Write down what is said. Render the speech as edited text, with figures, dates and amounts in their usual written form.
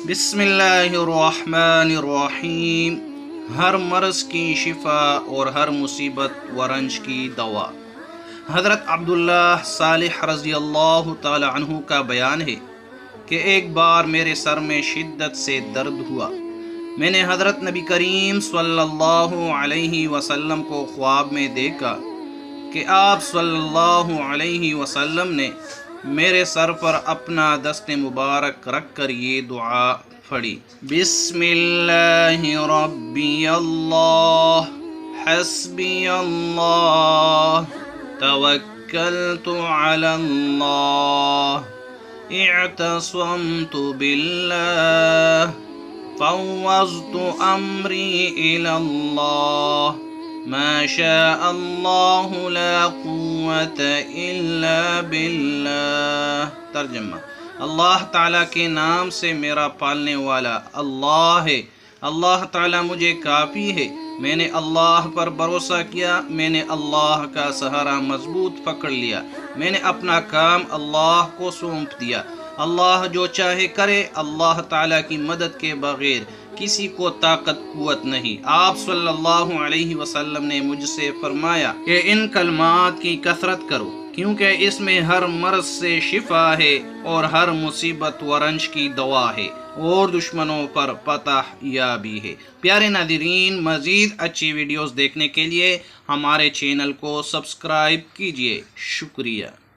بسم اللہ الرحمن الرحیم۔ ہر مرض کی شفا اور ہر مصیبت و رنج کی دوا۔ حضرت عبداللہ صالح رضی اللہ تعالی عنہ کا بیان ہے کہ ایک بار میرے سر میں شدت سے درد ہوا۔ میں نے حضرت نبی کریم صلی اللہ علیہ وسلم کو خواب میں دیکھا کہ آپ صلی اللہ علیہ وسلم نے میرے سر پر اپنا دست مبارک رکھ کر یہ دعا پڑھی: بسم اللہ ربی اللہ حسبی اللہ توکلت علی اللہ اعتصمت باللہ فوضت امری الی اللہ ما شاء اللہ لا قوت الا باللہ۔ ترجمہ: اللہ تعالیٰ کے نام سے میرا پالنے والا اللہ ہے، اللہ تعالیٰ مجھے کافی ہے، میں نے اللہ پر بھروسہ کیا، میں نے اللہ کا سہارا مضبوط پکڑ لیا، میں نے اپنا کام اللہ کو سونپ دیا، اللہ جو چاہے کرے، اللہ تعالیٰ کی مدد کے بغیر کسی کو طاقت قوت نہیں۔ آپ صلی اللہ علیہ وسلم نے مجھ سے فرمایا کہ ان کلمات کی کثرت کرو، کیونکہ اس میں ہر مرض سے شفا ہے اور ہر مصیبت و رنج کی دوا ہے اور دشمنوں پر فتح یابی ہے۔ پیارے ناظرین، مزید اچھی ویڈیوز دیکھنے کے لیے ہمارے چینل کو سبسکرائب کیجیے۔ شکریہ۔